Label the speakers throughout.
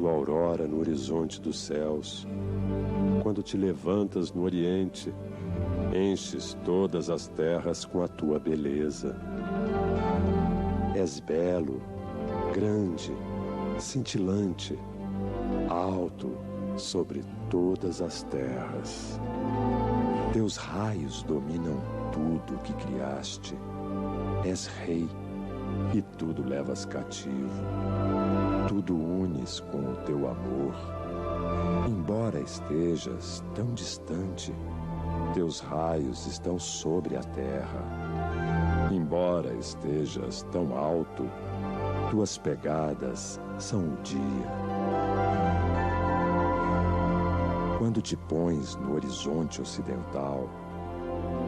Speaker 1: tua aurora no horizonte dos céus. Quando te levantas no oriente, enches todas as terras com a tua beleza. És belo, grande, cintilante, alto sobre todas as terras. Teus raios dominam tudo que criaste. És rei e tudo levas cativo. Tudo unes com o teu amor. Embora estejas tão distante, teus raios estão sobre a terra. Embora estejas tão alto, tuas pegadas são o dia. Quando te pões no horizonte ocidental,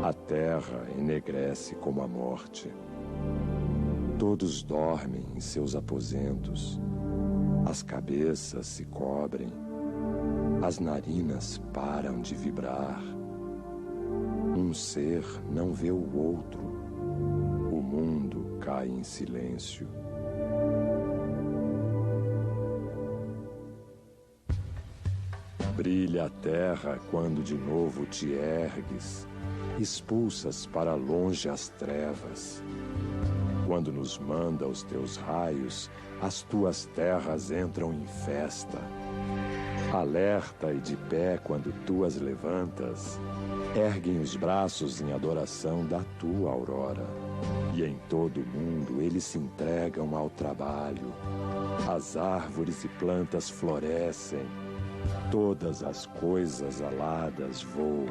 Speaker 1: a terra enegrece como a morte. Todos dormem em seus aposentos. As cabeças se cobrem. As narinas param de vibrar. Um ser não vê o outro. O mundo cai em silêncio. Brilha a terra quando de novo te ergues, expulsas para longe as trevas. Quando nos manda os teus raios, as tuas terras entram em festa. Alerta e de pé quando tu as levantas, erguem os braços em adoração da tua aurora. E em todo o mundo eles se entregam ao trabalho. As árvores e plantas florescem. Todas as coisas aladas voam.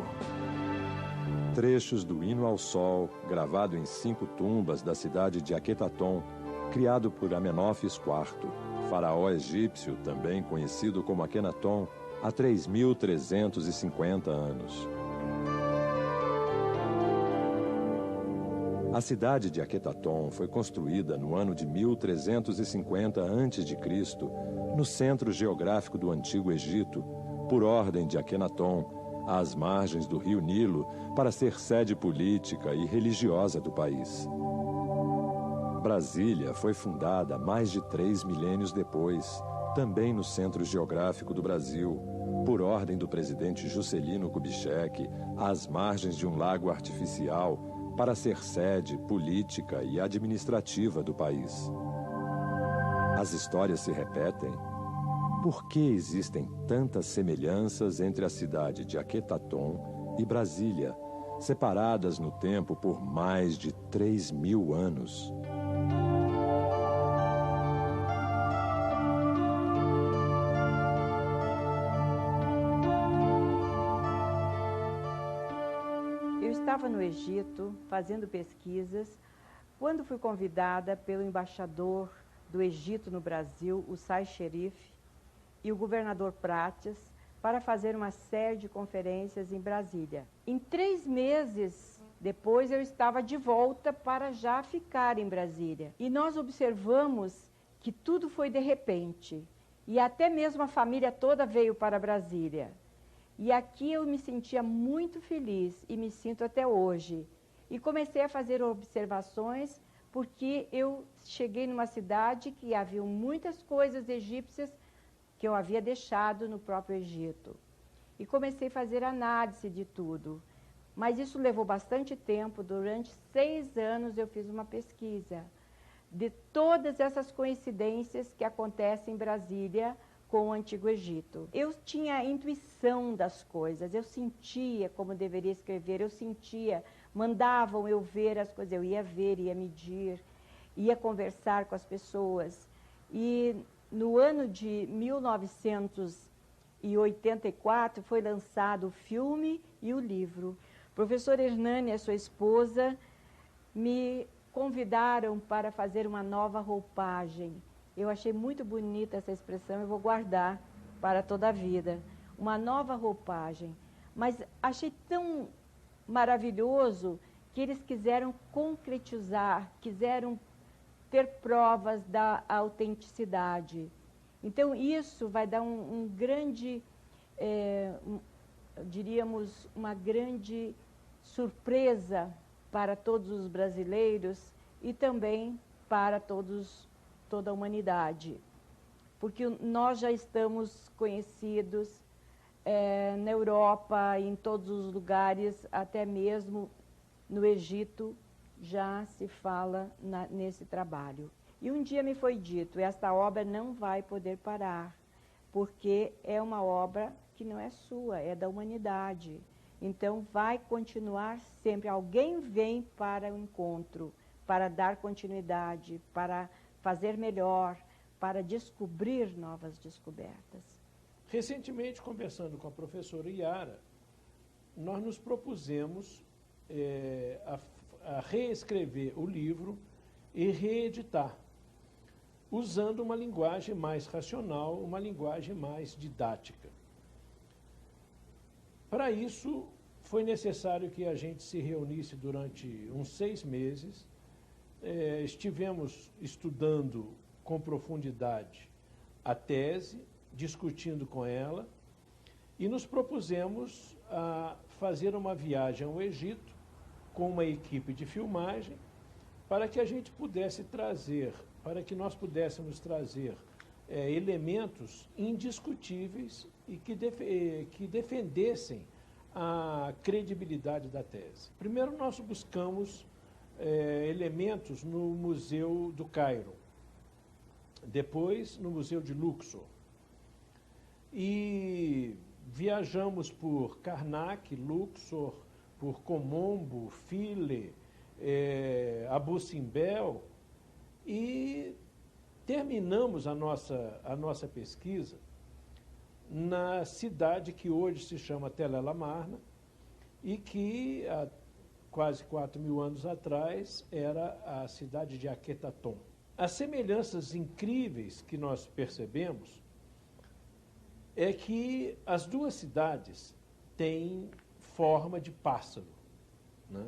Speaker 1: Trechos do Hino ao Sol, gravado em 5 tumbas da cidade de Aquetaton, criado por Amenófis IV, faraó egípcio, também conhecido como Akenaton, há 3.350 anos. A cidade de Aquetaton foi construída no ano de 1350 a.C., no centro geográfico do Antigo Egito, por ordem de Akenaton, às margens do rio Nilo, para ser sede política e religiosa do país. Brasília foi fundada mais de 3 milênios depois, também no centro geográfico do Brasil, por ordem do presidente Juscelino Kubitschek, às margens de um lago artificial, para ser sede política e administrativa do país. As histórias se repetem. Por que existem tantas semelhanças entre a cidade de Aquetaton e Brasília, separadas no tempo por mais de 3.000 anos?
Speaker 2: Eu estava no Egito fazendo pesquisas quando fui convidada pelo embaixador do Egito no Brasil, o Sai Sherif, e o governador Prates, para fazer uma série de conferências em Brasília. Em 3 meses depois, eu estava de volta para já ficar em Brasília. E nós observamos que tudo foi de repente. E até mesmo a família toda veio para Brasília. E aqui eu me sentia muito feliz e me sinto até hoje. E comecei a fazer observações porque eu cheguei numa cidade que havia muitas coisas egípcias que eu havia deixado no próprio Egito. E comecei a fazer análise de tudo. Mas isso levou bastante tempo. Durante 6 anos eu fiz uma pesquisa de todas essas coincidências que acontecem em Brasília com o Antigo Egito. Eu tinha a intuição das coisas, eu sentia como deveria escrever, eu sentia, mandavam eu ver as coisas, eu ia ver, ia medir, ia conversar com as pessoas. E no ano de 1984 foi lançado o filme e o livro. O professor Hernani e a sua esposa me convidaram para fazer uma nova roupagem. Eu achei muito bonita essa expressão, eu vou guardar para toda a vida. Uma nova roupagem. Mas achei tão maravilhoso que eles quiseram concretizar, quiseram ter provas da autenticidade. Então, isso vai dar um grande, diríamos, uma grande surpresa para todos os brasileiros e também para toda a humanidade. porque nós já estamos conhecidos na Europa, em todos os lugares, até mesmo no Egito, já se fala nesse trabalho. E um dia me foi dito, esta obra não vai poder parar, porque é uma obra que não é sua, é da humanidade. Então vai continuar sempre. Alguém vem para o encontro, para dar continuidade, para fazer melhor, para descobrir novas descobertas.
Speaker 3: Recentemente, conversando com a professora Yara, nós nos propusemos a reescrever o livro e reeditar, usando uma linguagem mais racional, uma linguagem mais didática. Para isso, foi necessário que a gente se reunisse durante uns 6 meses. Estivemos estudando com profundidade a tese, discutindo com ela, e nos propusemos a fazer uma viagem ao Egito com uma equipe de filmagem para que a gente pudesse trazer, para que nós pudéssemos trazer elementos indiscutíveis e que defendessem a credibilidade da tese. Primeiro, nós buscamos elementos no Museu do Cairo, depois no Museu de Luxor. E viajamos por Karnak, Luxor, por Komombo, Philae, Abu Simbel, e terminamos a nossa pesquisa na cidade que hoje se chama Tel El Amarna e que há quase 4.000 anos atrás era a cidade de Akhetaton. As semelhanças incríveis que nós percebemos é que as duas cidades têm forma de pássaro, né?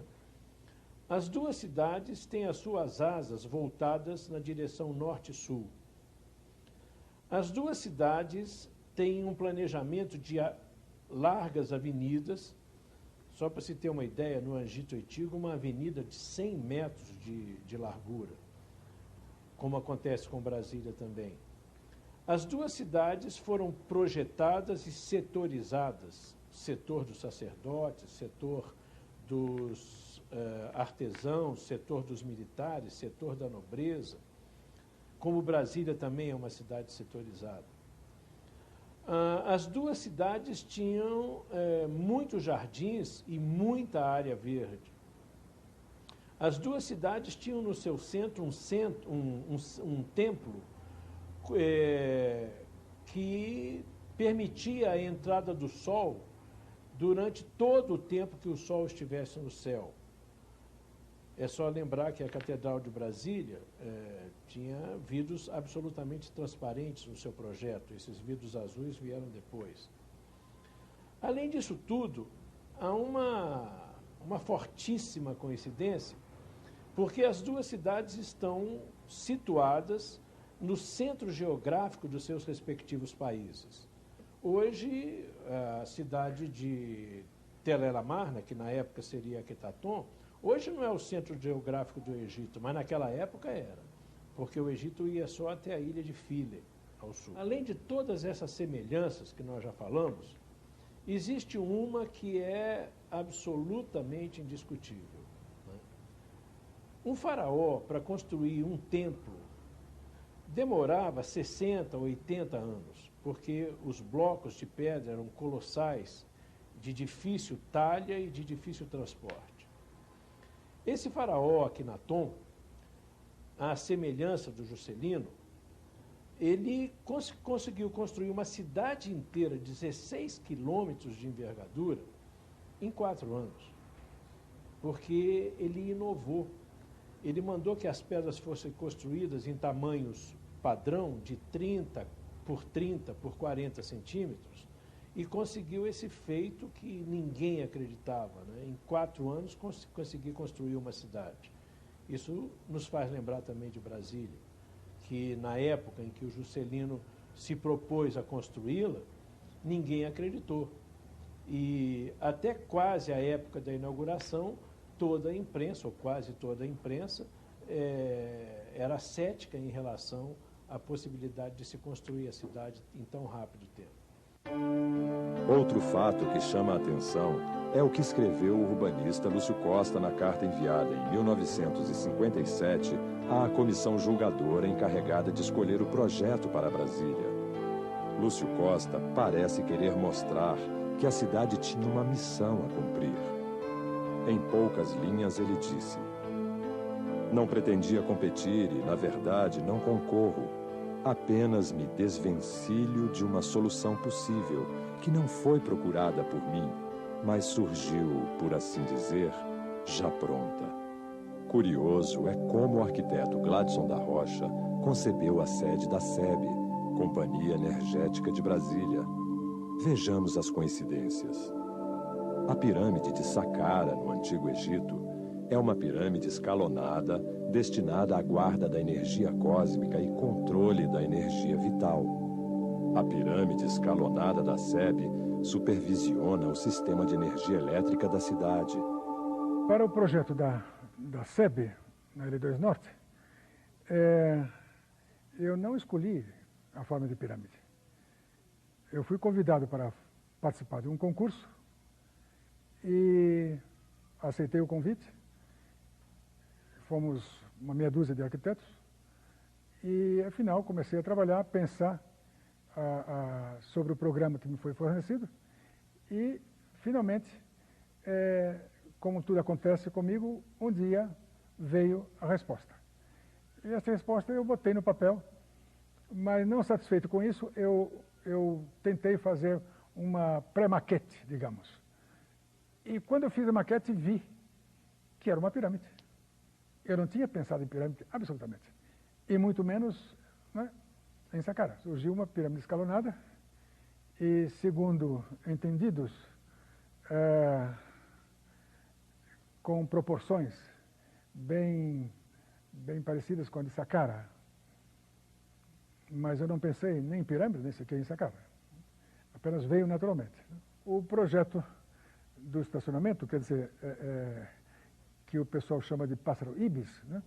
Speaker 3: As duas cidades têm as suas asas voltadas na direção norte-sul. As duas cidades têm um planejamento de largas avenidas. Só para se ter uma ideia, no Egito Antigo, uma avenida de 100 metros de largura, como acontece com Brasília também. As duas cidades foram projetadas e setorizadas, setor dos sacerdotes, setor dos artesãos, setor dos militares, setor da nobreza, como Brasília também é uma cidade setorizada. As duas cidades tinham muitos jardins e muita área verde. As duas cidades tinham no seu centro um templo que permitia a entrada do sol durante todo o tempo que o sol estivesse no céu. É só lembrar que a Catedral de Brasília tinha vidros absolutamente transparentes no seu projeto. Esses vidros azuis vieram depois. Além disso tudo, há uma fortíssima coincidência, porque as duas cidades estão situadas no centro geográfico dos seus respectivos países. Hoje, a cidade de Tel El Amarna, que na época seria Akhetaton, hoje não é o centro geográfico do Egito, mas naquela época era, porque o Egito ia só até a ilha de Philae, ao sul. Além de todas essas semelhanças que nós já falamos, existe uma que é absolutamente indiscutível, né? Um faraó, para construir um templo, demorava 60, 80 anos, porque os blocos de pedra eram colossais, de difícil talha e de difícil transporte. Esse faraó Akhenaton, à semelhança do Juscelino, ele conseguiu construir uma cidade inteira, 16 quilômetros de envergadura, em 4 anos, porque ele inovou. Ele mandou que as pedras fossem construídas em tamanhos padrão de 30 por 30 por 40 centímetros e conseguiu esse feito que ninguém acreditava, né? Em 4 anos conseguir construir uma cidade. Isso nos faz lembrar também de Brasília, que na época em que o Juscelino se propôs a construí-la, ninguém acreditou. E até quase a época da inauguração, toda a imprensa, ou quase toda a imprensa, era cética em relação a possibilidade de se construir a cidade em tão rápido tempo.
Speaker 1: Outro fato que chama a atenção é o que escreveu o urbanista Lúcio Costa na carta enviada em 1957 à comissão julgadora encarregada de escolher o projeto para Brasília. Lúcio Costa parece querer mostrar que a cidade tinha uma missão a cumprir. Em poucas linhas ele disse: "Não pretendia competir e, na verdade, não concorro. Apenas me desvencilho de uma solução possível que não foi procurada por mim, mas surgiu, por assim dizer, já pronta." Curioso é como o arquiteto Gladson da Rocha concebeu a sede da SEB, Companhia Energética de Brasília. Vejamos as coincidências. A pirâmide de Saqqara, no Antigo Egito, é uma pirâmide escalonada destinada à guarda da energia cósmica e controle da energia vital. A pirâmide escalonada da SEB supervisiona o sistema de energia elétrica da cidade.
Speaker 4: Para o projeto da SEB, na L2 Norte, eu não escolhi a forma de pirâmide. Eu fui convidado para participar de um concurso e aceitei o convite. Fomos uma meia dúzia de arquitetos e, afinal, comecei a trabalhar, a pensar sobre o programa que me foi fornecido e, finalmente, como tudo acontece comigo, um dia veio a resposta. E essa resposta eu botei no papel, mas não satisfeito com isso, eu tentei fazer uma pré-maquete, digamos. E quando eu fiz a maquete, vi que era uma pirâmide. Eu não tinha pensado em pirâmide, absolutamente. E muito menos, né, em Saqqara. Surgiu uma pirâmide escalonada e, segundo entendidos, com proporções bem parecidas com a de Saqqara. Mas eu não pensei nem em pirâmide, nem sequer em Saqqara. Apenas veio naturalmente. O projeto do estacionamento, quer dizer, que o pessoal chama de pássaro ibis, né?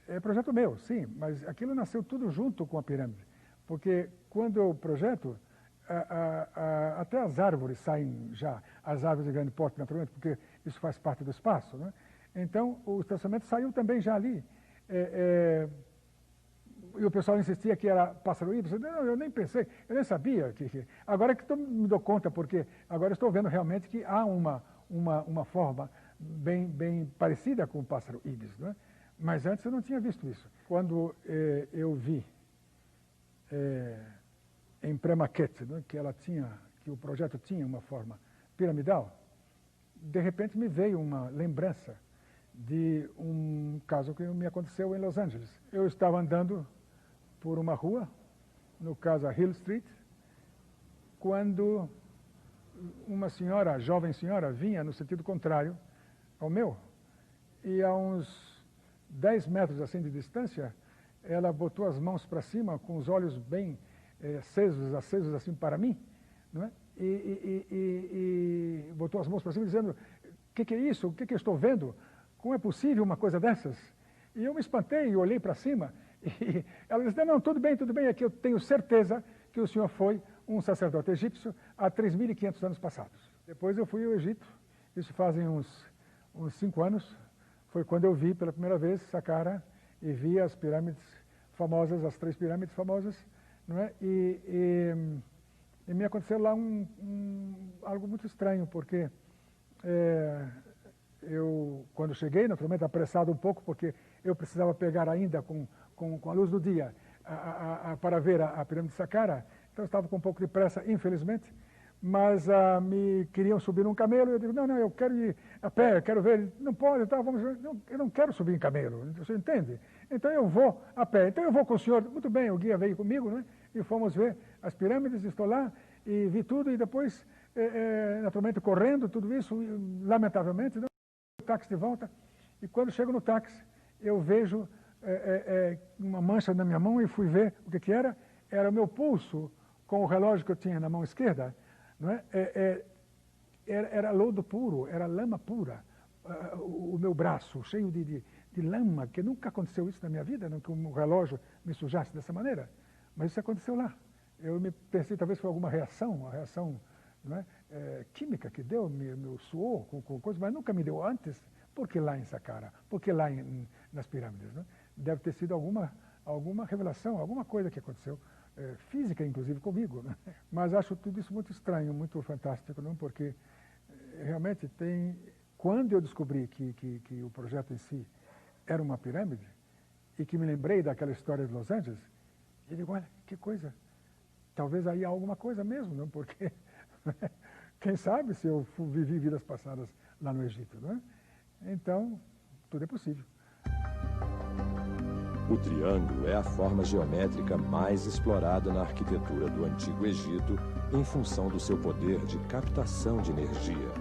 Speaker 4: É projeto meu, sim, mas aquilo nasceu tudo junto com a pirâmide. Porque quando eu projeto, até as árvores saem já, as árvores de grande porte, naturalmente, porque isso faz parte do espaço, né? Então, o estacionamento saiu também já ali. E o pessoal insistia que era pássaro ibis. Não, eu nem pensei, eu nem sabia. Agora que me dou conta, porque agora estou vendo realmente que há uma forma bem parecida com o pássaro ibis, né? Mas antes eu não tinha visto isso. Quando eu vi em pré-maquete, né, que o projeto tinha uma forma piramidal, de repente me veio uma lembrança de um caso que me aconteceu em Los Angeles. Eu estava andando por uma rua, no caso a Hill Street, quando uma senhora, jovem senhora, vinha no sentido contrário ao meu, e a uns 10 metros assim de distância, ela botou as mãos para cima, com os olhos bem acesos assim para mim, não é? E botou as mãos para cima dizendo: o que é isso? O que eu estou vendo? Como é possível uma coisa dessas? E eu me espantei e olhei para cima, e ela disse: não, tudo bem, é que eu tenho certeza que o senhor foi um sacerdote egípcio há 3.500 anos passados. Depois eu fui ao Egito, isso fazem uns 5 anos, foi quando eu vi pela primeira vez Saqqara e vi as pirâmides famosas, as 3 pirâmides famosas, não é? E me aconteceu lá algo muito estranho, porque eu, quando cheguei, naturalmente apressado um pouco, porque eu precisava pegar ainda com a luz do dia para ver a pirâmide de Saqqara, então eu estava com um pouco de pressa, infelizmente, mas me queriam subir num camelo, e eu digo: não, eu quero ir a pé, eu quero ver. Não pode, tá, vamos ver. Não, eu não quero subir em camelo, você entende? Então eu vou a pé, então eu vou com o senhor. Muito bem, o guia veio comigo, né? E fomos ver as pirâmides, estou lá, e vi tudo, e depois, naturalmente, correndo, tudo isso, lamentavelmente, não, o táxi de volta, e quando chego no táxi, eu vejo uma mancha na minha mão, e fui ver o que era o meu pulso, com o relógio que eu tinha na mão esquerda, não é? Era lodo puro, era lama pura, o meu braço, cheio de lama, que nunca aconteceu isso na minha vida, que um relógio me sujasse dessa maneira. Mas isso aconteceu lá. Eu me pensei, talvez foi alguma reação, uma reação, não é, química que deu, me suou com coisa, mas nunca me deu antes. Por que lá em Saqqara? Por que lá nas pirâmides? Não é? Deve ter sido alguma revelação, alguma coisa que aconteceu, física inclusive comigo. Não é? Mas acho tudo isso muito estranho, muito fantástico, não? Porque realmente quando eu descobri que o projeto em si era uma pirâmide, e que me lembrei daquela história de Los Angeles, eu digo, olha, que coisa, talvez aí há alguma coisa mesmo, não? Porque quem sabe se eu vivi vidas passadas lá no Egito, não é? Então, tudo é possível.
Speaker 1: O triângulo é a forma geométrica mais explorada na arquitetura do Antigo Egito em função do seu poder de captação de energia.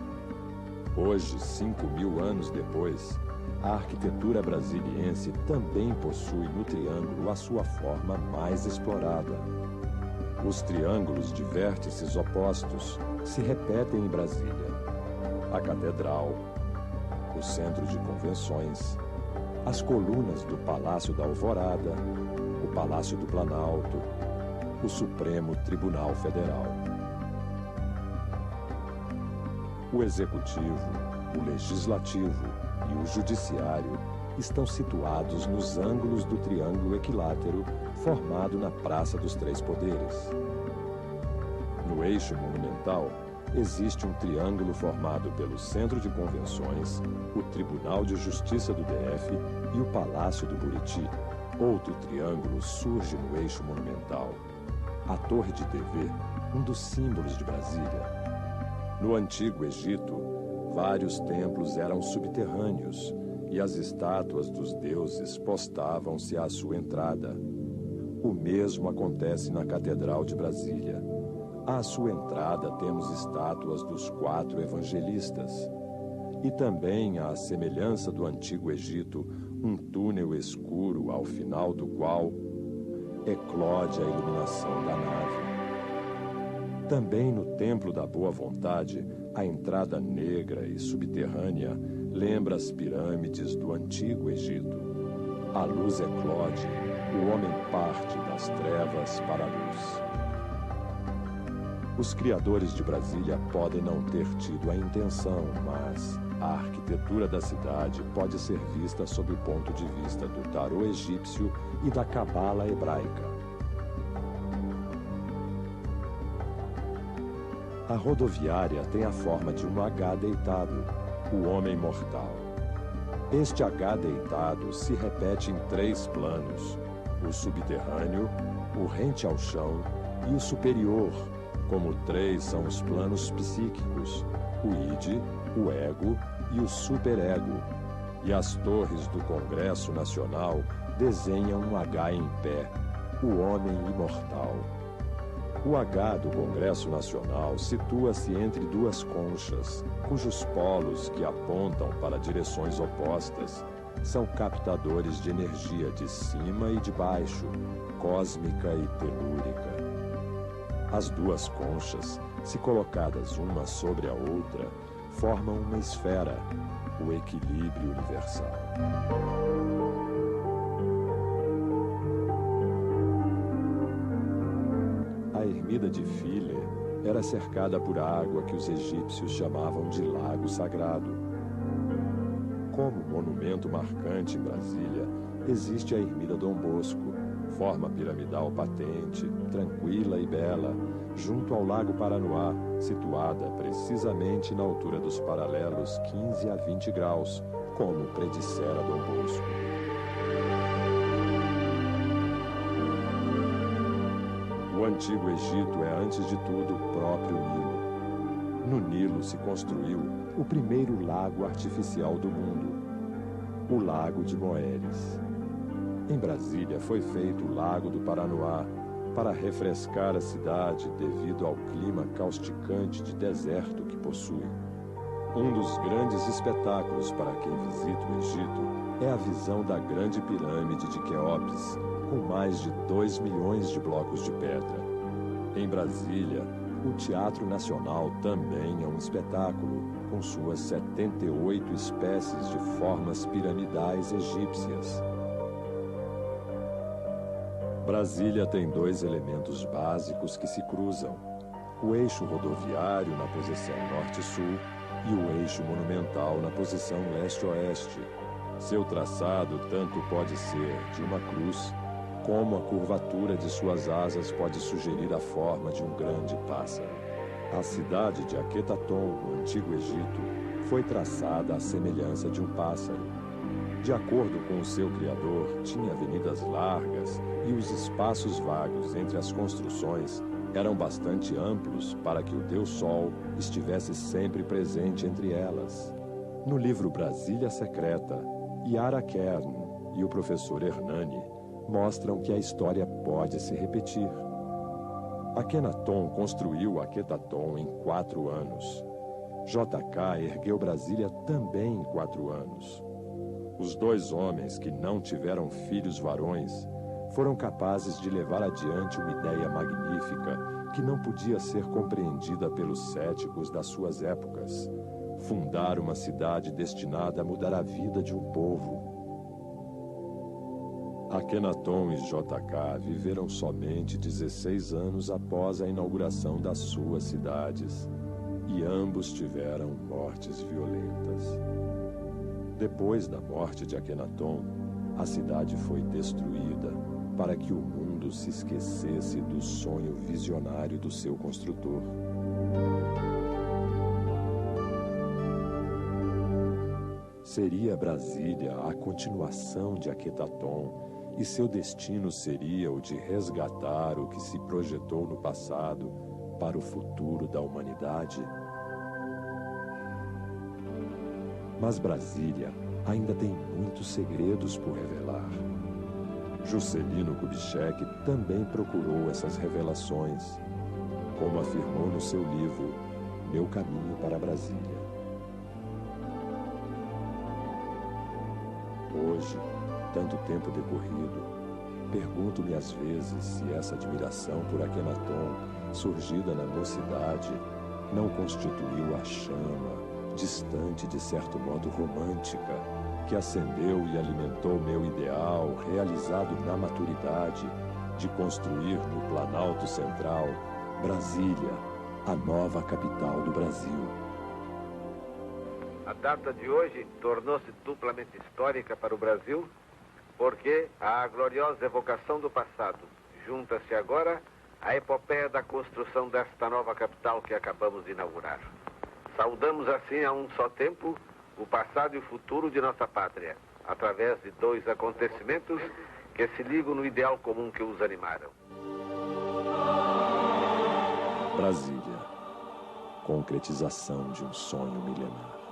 Speaker 1: Hoje, 5.000 anos depois, a arquitetura brasiliense também possui no triângulo a sua forma mais explorada. Os triângulos de vértices opostos se repetem em Brasília. A Catedral, o Centro de Convenções, as colunas do Palácio da Alvorada, o Palácio do Planalto, o Supremo Tribunal Federal. O Executivo, o Legislativo e o Judiciário estão situados nos ângulos do triângulo equilátero formado na Praça dos Três Poderes. No eixo monumental, existe um triângulo formado pelo Centro de Convenções, o Tribunal de Justiça do DF e o Palácio do Buriti. Outro triângulo surge no eixo monumental, a Torre de TV, um dos símbolos de Brasília. No Antigo Egito, vários templos eram subterrâneos e as estátuas dos deuses postavam-se à sua entrada. O mesmo acontece na Catedral de Brasília. À sua entrada temos estátuas dos 4 evangelistas. E também, à semelhança do Antigo Egito, um túnel escuro ao final do qual eclode a iluminação da nave. Também no Templo da Boa Vontade, a entrada negra e subterrânea lembra as pirâmides do Antigo Egito. A luz eclode, o homem parte das trevas para a luz. Os criadores de Brasília podem não ter tido a intenção, mas a arquitetura da cidade pode ser vista sob o ponto de vista do tarô egípcio e da cabala hebraica. A rodoviária tem a forma de um H deitado, o homem mortal. Este H deitado se repete em 3 planos, o subterrâneo, o rente ao chão e o superior, como 3 são os planos psíquicos, o id, o ego e o superego. E as torres do Congresso Nacional desenham um H em pé, o homem imortal. O H do Congresso Nacional situa-se entre 2 conchas, cujos polos, que apontam para direções opostas, são captadores de energia de cima e de baixo, cósmica e telúrica. As 2 conchas, se colocadas uma sobre a outra, formam uma esfera, o equilíbrio universal. A ermida de Philae era cercada por água que os egípcios chamavam de Lago Sagrado. Como monumento marcante em Brasília, existe a ermida Dom Bosco, forma piramidal patente, tranquila e bela, junto ao Lago Paranoá, situada precisamente na altura dos paralelos 15 a 20 graus, como predissera Dom Bosco. O Antigo Egito é, antes de tudo, o próprio Nilo. No Nilo se construiu o primeiro lago artificial do mundo, o Lago de Moeres. Em Brasília foi feito o Lago do Paranoá para refrescar a cidade devido ao clima causticante de deserto que possui. Um dos grandes espetáculos para quem visita o Egito é a visão da Grande Pirâmide de Quéops, com mais de 2 milhões de blocos de pedra. Em Brasília, o Teatro Nacional também é um espetáculo, com suas 78 espécies de formas piramidais egípcias. Brasília tem dois elementos básicos que se cruzam: o eixo rodoviário na posição norte-sul e o eixo monumental na posição leste-oeste. Seu traçado tanto pode ser de uma cruz, como a curvatura de suas asas pode sugerir a forma de um grande pássaro. A cidade de Aquetaton, no Antigo Egito, foi traçada à semelhança de um pássaro. De acordo com o seu criador, tinha avenidas largas e os espaços vagos entre as construções eram bastante amplos para que o Deus Sol estivesse sempre presente entre elas. No livro Brasília Secreta, Yara Kern e o professor Hernani mostram que a história pode se repetir. Akhenaton construiu Aquetaton em 4 anos. JK ergueu Brasília também em 4 anos. Os dois homens que não tiveram filhos varões foram capazes de levar adiante uma ideia magnífica que não podia ser compreendida pelos céticos das suas épocas: fundar uma cidade destinada a mudar a vida de um povo. Akhenaton e JK viveram somente 16 anos após a inauguração das suas cidades, e ambos tiveram mortes violentas. Depois da morte de Akhenaton, a cidade foi destruída para que o mundo se esquecesse do sonho visionário do seu construtor. Seria Brasília a continuação de Aquetaton, e seu destino seria o de resgatar o que se projetou no passado para o futuro da humanidade? Mas Brasília ainda tem muitos segredos por revelar. Juscelino Kubitschek também procurou essas revelações, como afirmou no seu livro Meu Caminho para Brasília. Hoje, tanto tempo decorrido, pergunto-me às vezes se essa admiração por Akhenaton, surgida na mocidade, não constituiu a chama, distante de certo modo romântica, que acendeu e alimentou meu ideal, realizado na maturidade, de construir no Planalto Central, Brasília, a nova capital do Brasil.
Speaker 5: A data de hoje tornou-se duplamente histórica para o Brasil, porque à gloriosa evocação do passado junta-se agora a epopeia da construção desta nova capital que acabamos de inaugurar. Saudamos assim a um só tempo o passado e o futuro de nossa pátria, através de dois acontecimentos que se ligam no ideal comum que os animaram.
Speaker 1: Brasília, concretização de um sonho milenar.